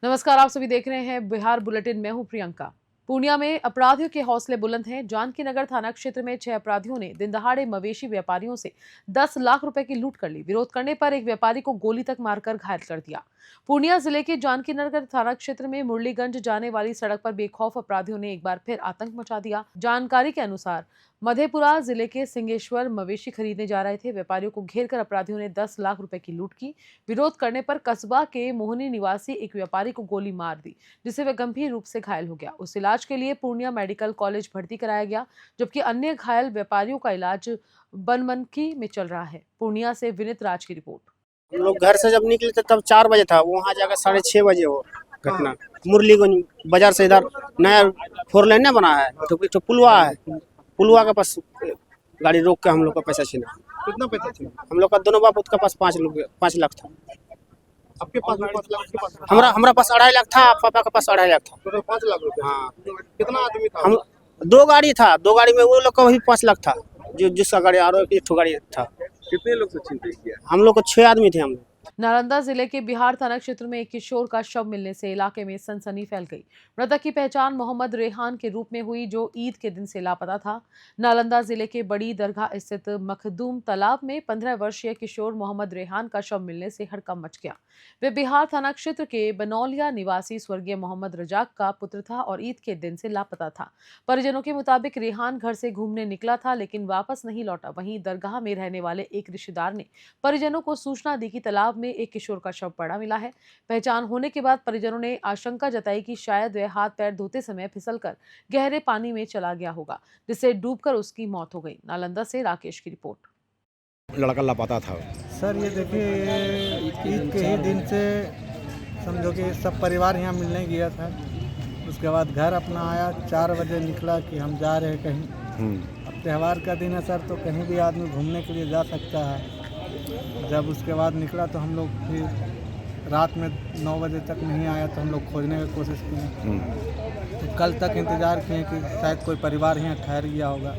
नमस्कार, आप सभी देख रहे हैं बिहार बुलेटिन। मैं हूं प्रियंका। पूर्णिया में अपराधियों के हौसले बुलंद हैं। जानकी नगर थाना क्षेत्र में 6 अपराधियों ने दिन दहाड़े मवेशी व्यापारियों से 10 लाख रुपए की लूट कर ली। विरोध करने पर एक व्यापारी को गोली तक मारकर घायल कर दिया। पूर्णिया जिले के जानकी नगर थाना क्षेत्र में मुरलीगंज जाने वाली सड़क पर बेखौफ अपराधियों ने एक बार फिर आतंक मचा दिया। जानकारी के अनुसार मधेपुरा जिले के सिंगेश्वर मवेशी खरीदने जा रहे थे। व्यापारियों को घेर कर अपराधियों ने 10 लाख रुपए की लूट की। विरोध करने पर कस्बा के मोहनी निवासी एक व्यापारी को गोली मार दी, जिससे वह गंभीर रूप से घायल हो गया। उस इलाज के लिए पूर्णिया मेडिकल कॉलेज भर्ती कराया गया, जबकि अन्य घायल व्यापारियों का इलाज बनमनखी में चल रहा है। पूर्णिया से विनीत राज की रिपोर्ट। हम लोग घर से जब निकले थे तब 4 बजे था, वहाँ जाकर 6:30 बजे हो घटना। मुरलीगंज बाजार से इधर नया 4 लेन बना है, तो पुलवा है, पुलवा के पास गाड़ी रोक के हम लोग का पैसा छीना। कितना पैसा छीना? हम लोग का दोनों बाप का पास 5 लाख था। आपके पास 5 लाख के पास? हमारा पास 2.5 लाख था, पापा के पास 2.5 लाख था। तो 5 लाख रुपए। हाँ। कितना आदमी था? हम 2 गाड़ी था, 2 गाड़ी में वो लोग का वही 5 लाख था, जिसका गाड़ी और एक ठो गाड़ी था। कितने लोग से छीनते किया? हम लोग को 6 आदमी थे। हम लोग नालंदा जिले के बिहार थाना क्षेत्र में एक किशोर का शव मिलने से इलाके में सनसनी फैल गई। मृतक की पहचान मोहम्मद रेहान के रूप में हुई, जो ईद के दिन से लापता था। नालंदा जिले के बड़ी दरगाह स्थित मखदूम तालाब में 15 वर्षीय किशोर मोहम्मद रेहान का शव मिलने से हड़कंप मच गया। वे बिहार थाना क्षेत्र के बनौलिया निवासी स्वर्गीय मोहम्मद रजाक का पुत्र था और ईद के दिन से लापता था। परिजनों के मुताबिक रेहान घर से घूमने निकला था, लेकिन वापस नहीं लौटा। वहीं दरगाह में रहने वाले एक रिश्तेदार ने परिजनों को सूचना दी कि तालाब में एक किशोर का शव पड़ा मिला है। पहचान होने के बाद परिजनों ने आशंका जताई कि शायद वह हाथ पैर धोते समय फिसलकर गहरे पानी में चला गया होगा, जिससे डूबकर उसकी मौत हो गई। नालंदा से राकेश की रिपोर्ट। लड़का लापता था सर, ये देखिए ईद के ही दिन से समझो कि सब परिवार यहाँ मिलने गया था। उसके बाद घर अपना आया, 4 बजे निकला कि हम जा रहे हैं कहीं। अब त्यौहार का दिन है सर, तो कहीं भी आदमी घूमने के लिए जा सकता है। जब उसके बाद निकला तो हम लोग फिर रात में 9 बजे तक नहीं आया, तो हम लोग खोजने की कोशिश की। तो कल तक इंतज़ार किए कि शायद कोई परिवार यहाँ ठहर गया होगा।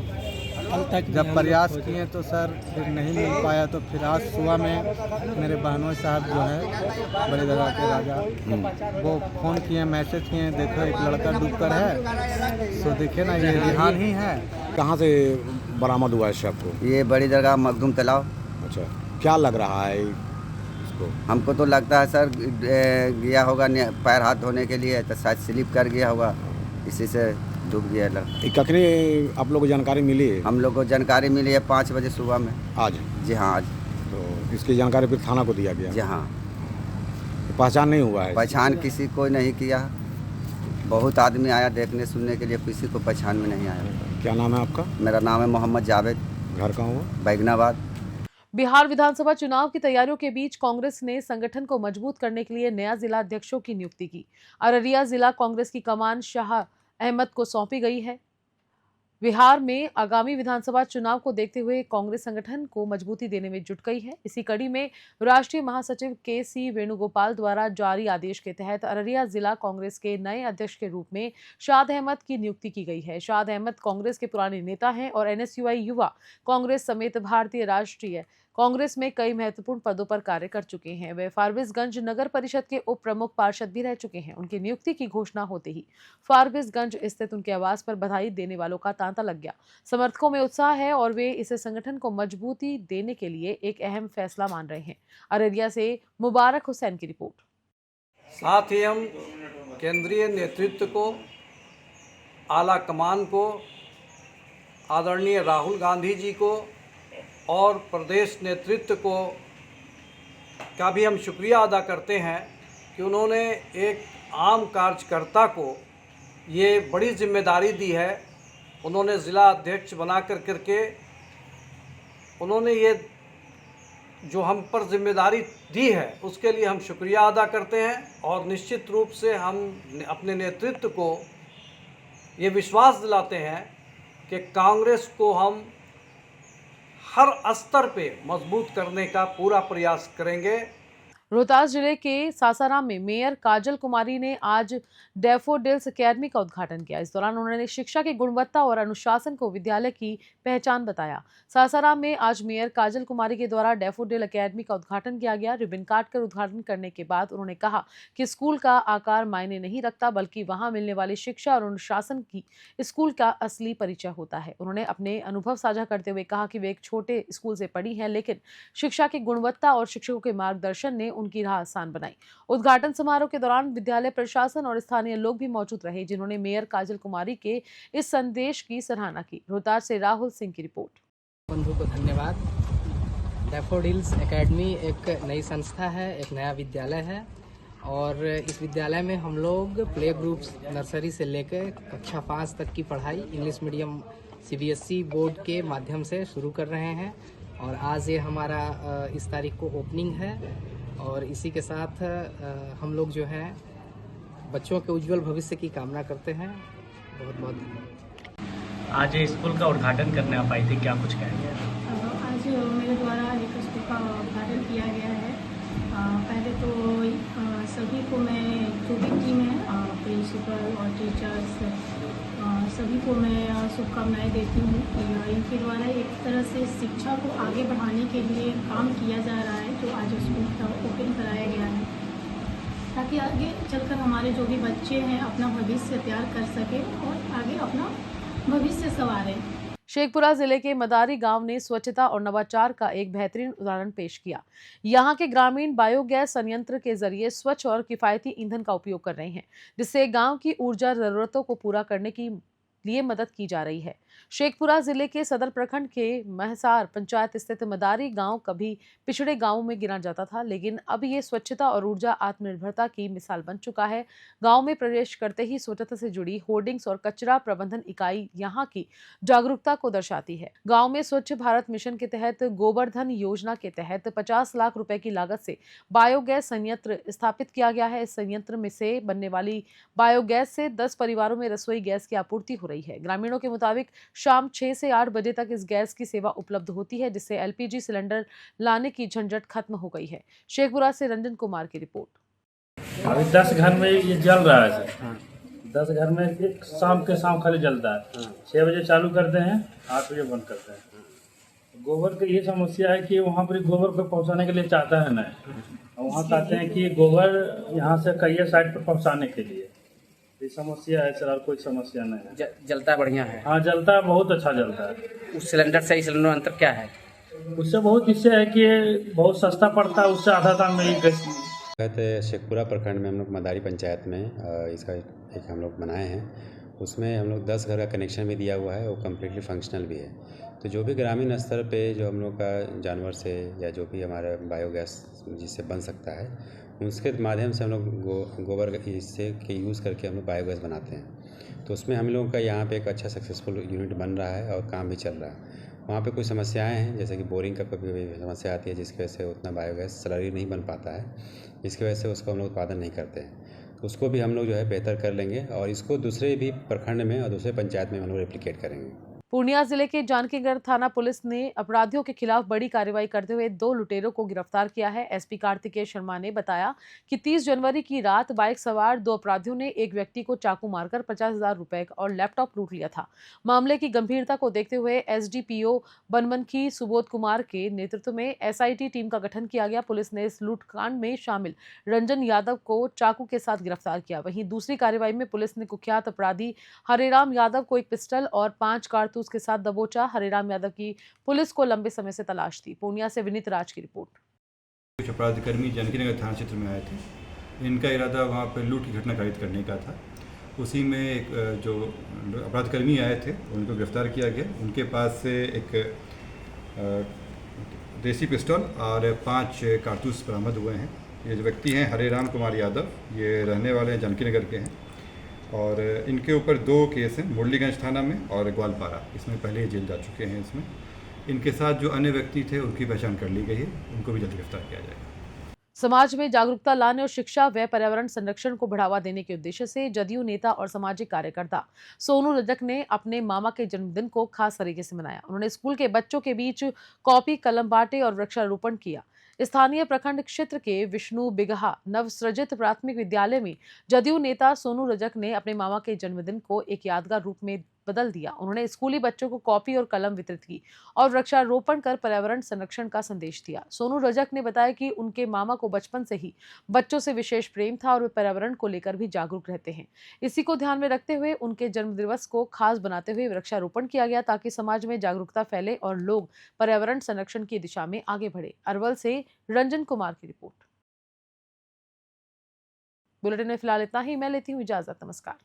कल तक जब प्रयास किए तो सर फिर नहीं मिल पाया। तो फिर आज सुबह में मेरे बहनोई साहब जो है बड़ी दरगाह के राजा, वो फ़ोन किए, मैसेज किए, देखो एक लड़का डूब कर है। तो देखे ना, ये रेहान ही है। कहाँ से बरामद हुआ है शव को? ये बड़ी दरगाह मखदूम तालाब। अच्छा, क्या लग रहा है इसको? हमको तो लगता है सर गया होगा पैर हाथ धोने के लिए, तो शायद स्लिप कर गया होगा, इसी से डूब गया लड़का। कखनी आप लोग को जानकारी मिली है? हम लोग को जानकारी मिली है 5 बजे सुबह में। आज? जी हाँ, आज। तो इसकी जानकारी फिर थाना को दिया गया? जी हाँ। तो पहचान नहीं हुआ है? पहचान किसी को नहीं किया। बहुत आदमी आया देखने सुनने के लिए, किसी को पहचान में नहीं आया। क्या नाम है आपका? मेरा नाम है मोहम्मद जावेद। घर कहाँ हुआ? बैगनाबाद। बिहार विधानसभा चुनाव की तैयारियों के बीच कांग्रेस ने संगठन को मजबूत करने के लिए नया जिला अध्यक्षों की नियुक्ति की। अररिया जिला कांग्रेस की कमान शाह अहमद को सौंपी गई है। बिहार में आगामी विधानसभा चुनाव को देखते हुए कांग्रेस संगठन को मजबूती देने में जुट गई है। इसी कड़ी में राष्ट्रीय महासचिव के.सी. वेणुगोपाल द्वारा जारी आदेश के तहत अररिया जिला कांग्रेस के नए अध्यक्ष के रूप में शाद अहमद की नियुक्ति की गई है। शाद अहमद कांग्रेस के पुराने नेता हैं और एनएसयूआई युवा कांग्रेस समेत भारतीय राष्ट्रीय कांग्रेस में कई महत्वपूर्ण पदों पर कार्य कर चुके हैं। वे फारबिसगंज नगर परिषद के उप प्रमुख पार्षद भी रह चुके हैं। उनकी नियुक्ति की घोषणा होते ही फारबिसगंज स्थित उनके आवास पर बधाई देने वालों का तांता लग गया। समर्थकों में उत्साह है और वे इसे संगठन को मजबूती देने के लिए एक अहम फैसला मान रहे हैं। अररिया से मुबारक हुसैन की रिपोर्ट। साथ ही हम केंद्रीय नेतृत्व को, आला कमान को, आदरणीय राहुल गांधी जी को और प्रदेश नेतृत्व को का भी हम शुक्रिया अदा करते हैं कि उन्होंने एक आम कार्यकर्ता को ये बड़ी जिम्मेदारी दी है। उन्होंने ज़िला अध्यक्ष बना करके उन्होंने ये जो हम पर जिम्मेदारी दी है उसके लिए हम शुक्रिया अदा करते हैं। और निश्चित रूप से हम अपने नेतृत्व को ये विश्वास दिलाते हैं कि कांग्रेस को हम हर स्तर पे मजबूत करने का पूरा प्रयास करेंगे। रोहतास जिले के सासाराम में मेयर काजल कुमारी ने आज डैफोडिल्स एकेडमी का उद्घाटन किया। इस दौरान उन्होंने शिक्षा की गुणवत्ता और अनुशासन को विद्यालय की पहचान बताया। सासाराम में आज मेयर काजल कुमारी के द्वारा डैफोडिल एकेडमी का उद्घाटन किया गया। रिबन काटकर उद्घाटन करने के बाद उन्होंने कहा कि स्कूल का आकार मायने नहीं रखता, बल्कि वहां मिलने वाली शिक्षा और अनुशासन की स्कूल का असली परिचय होता है। उन्होंने अपने अनुभव साझा करते हुए कहा कि वे एक छोटे स्कूल से पढ़ी हैं, लेकिन शिक्षा की गुणवत्ता और शिक्षकों के मार्गदर्शन ने उनकी राह आसान बनाई। उद्घाटन समारोह के दौरान विद्यालय प्रशासन और स्थानीय लोग भी मौजूद रहे, जिन्होंने मेयर काजल कुमारी के इस संदेश की सराहना की। रोहतास से राहुल सिंह की रिपोर्ट। बंधु को धन्यवाद। डैफोडिल्स एकेडमी एक नई संस्था है, एक नया विद्यालय है और इस विद्यालय में हम लोग प्ले ग्रुप्स नर्सरी से लेकर कक्षा 5 तक की पढ़ाई इंग्लिश मीडियम CBSE बोर्ड के माध्यम से शुरू कर रहे हैं और आज ये हमारा इस तारीख को ओपनिंग है और इसी के साथ हम लोग जो है बच्चों के उज्जवल भविष्य की कामना करते हैं। बहुत बहुत धन्यवाद। आज स्कूल का उद्घाटन करने आप आई थी, क्या कुछ कहेंगे? आज मेरे द्वारा एक स्कूल का उद्घाटन किया गया है। पहले तो सभी को मैं जो भी टीम है प्रिंसिपल और टीचर्स सभी को मैं शुभकामनाएं देती हूँ कि इनके द्वारा एक तरह से शिक्षा को आगे बढ़ाने के लिए काम किया जा रहा है, जो आज स्कूल का ओपन कराया गया है, ताकि आगे चलकर हमारे जो भी बच्चे हैं अपना भविष्य तैयार कर सकें और आगे अपना भविष्य संवारें। शेखपुरा जिले के मदारी गांव ने स्वच्छता और नवाचार का एक बेहतरीन उदाहरण पेश किया। यहां के ग्रामीण बायोगैस संयंत्र के जरिए स्वच्छ और किफायती ईंधन का उपयोग कर रहे हैं, जिससे गांव की ऊर्जा जरूरतों को पूरा करने की लिए मदद की जा रही है। शेखपुरा जिले के सदर प्रखंड के महसार पंचायत स्थित मदारी गांव कभी पिछड़े गांवों में गिना जाता था, लेकिन अब ये स्वच्छता और ऊर्जा आत्मनिर्भरता की मिसाल बन चुका है। गांव में प्रवेश करते ही स्वच्छता से जुड़ी होर्डिंग्स और कचरा प्रबंधन इकाई यहां की जागरूकता को दर्शाती है। गांव में स्वच्छ भारत मिशन के तहत गोवर्धन योजना के तहत 50 लाख रुपए की लागत से बायोगैस संयंत्र स्थापित किया गया है। इस संयंत्र में से बनने वाली बायोगैस से 10 परिवारों में रसोई गैस की आपूर्ति हो रही है। ग्रामीणों के मुताबिक शाम 6 से 8 बजे तक इस गैस की सेवा उपलब्ध होती है, जिससे LPG सिलेंडर लाने की झंझट खत्म हो गई है। शेखपुरा से रंजन कुमार की रिपोर्ट। अभी 10 घर में ये जल रहा है सर। 10 घर में एक शाम के शाम खाली जलता है। 6 बजे चालू करते हैं, 8 बजे बंद करते हैं। गोबर की ये समस्या है कि वहाँ पर गोबर को पहुँचाने के लिए चाहता है नहीं, वहाँ चाहते हैं कि गोबर यहाँ से कई साइड पर पहुँचाने के लिए। ये समस्या है सर, और कोई समस्या नहीं है। जलता बढ़िया है। हाँ, जलता है, बहुत अच्छा जलता है। उस सिलेंडर से इस सिलेंडर में अंतर क्या है? उससे बहुत इससे है कि बहुत सस्ता पड़ता है, उससे आधा दाम में ही कहते शेखपुरा प्रखंड में हम लोग मदारी पंचायत में इसका एक हम लोग बनाए हैं। उसमें हम लोग 10 घर का कनेक्शन भी दिया हुआ है, वो कम्प्लीटली फंक्शनल भी है। तो जो भी ग्रामीण स्तर पे जो हम लोग का जानवर से या जो भी हमारा बायोगैस जिससे बन सकता है, उसके माध्यम से हम लोग गोबर इससे के यूज़ करके हम लोग बायोगैस बनाते हैं। तो उसमें हम लोगों का यहाँ पे एक अच्छा सक्सेसफुल यूनिट बन रहा है और काम भी चल रहा है। वहाँ पे कुछ समस्याएं हैं, जैसे कि बोरिंग का कभी समस्या आती है, जिसकी वजह से उतना बायोगैस स्लरी नहीं बन पाता है, जिसकी वजह से उसको हम लोग उत्पादन नहीं करते हैं। तो उसको भी हम लोग जो है बेहतर कर लेंगे और इसको दूसरे भी प्रखंड में और दूसरे पंचायत में हम लोग रेप्लिकेट करेंगे। पूर्णिया जिले के जानकीगढ़ थाना पुलिस ने अपराधियों के खिलाफ बड़ी कार्रवाई करते हुए 2 लुटेरों को गिरफ्तार किया है। SP कार्तिकेय शर्मा ने बताया कि 30 जनवरी की रात बाइक सवार 2 अपराधियों ने एक व्यक्ति को चाकू मारकर 50,000 रुपए और लैपटॉप लूट लिया था। मामले की गंभीरता को देखते हुए SDPO बनमनखी सुबोध कुमार के नेतृत्व में SIT टीम का गठन किया गया। पुलिस ने इस लूटकांड में शामिल रंजन यादव को चाकू के साथ गिरफ्तार किया। वहीं दूसरी कार्रवाई में पुलिस ने कुख्यात अपराधी हरेराम यादव को एक पिस्टल और 5 कारतूस के साथ दबोचा। हरेराम यादव की पुलिस को लंबे समय से तलाश थी। पूर्णिया से विनीत राज की रिपोर्ट। कुछ अपराधकर्मी जानकीनगर थाना क्षेत्र में आए थे। इनका इरादा वहाँ पर लूट की घटना कारित करने का था। उसी में एक जो अपराधकर्मी आए थे उनको गिरफ्तार किया गया। उनके पास से एक देसी पिस्टल और 5 कारतूस बरामद हुए हैं। ये जो व्यक्ति हैं हरेराम कुमार यादव, ये रहने वाले हैं जानकीनगर के हैं और इनके ऊपर 2 केस हैं, मुरलीगंज थाना में और ग्वालपारा, इसमें पहले ही जेल जा चुके हैं। इसमें इनके साथ जो अन्य व्यक्ति थे उनकी पहचान कर ली गई है, उनको भी जल्द गिरफ्तार किया जाएगा। समाज में जागरूकता लाने और शिक्षा व पर्यावरण संरक्षण को बढ़ावा देने के उद्देश्य से जदयू नेता और सामाजिक कार्यकर्ता सोनू रजक ने अपने मामा के जन्मदिन को खास तरीके से मनाया। उन्होंने स्कूल के बच्चों के बीच कॉपी कलम बांटे और वृक्षारोपण किया। स्थानीय प्रखंड क्षेत्र के विष्णु बिगहा नवसृजित प्राथमिक विद्यालय में जदयू नेता सोनू रजक ने अपने मामा के जन्मदिन को एक यादगार रूप में बदल दिया। उन्होंने स्कूली बच्चों को कॉपी और कलम वितरित की और वृक्षारोपण कर पर्यावरण संरक्षण का संदेश दिया। सोनू रजक ने बताया कि उनके मामा को बचपन से ही बच्चों से विशेष प्रेम था और वे पर्यावरण को लेकर भी जागरूक रहते हैं। इसी को ध्यान में रखते हुए उनके जन्मदिवस को खास बनाते हुए वृक्षारोपण किया गया ताकि समाज में जागरूकता फैले और लोग पर्यावरण संरक्षण की दिशा में आगे बढ़े। अरवल से रंजन कुमार की रिपोर्ट। बुलेटिन में फिलहाल इतना ही। मैं लेती हूँ इजाजत। नमस्कार।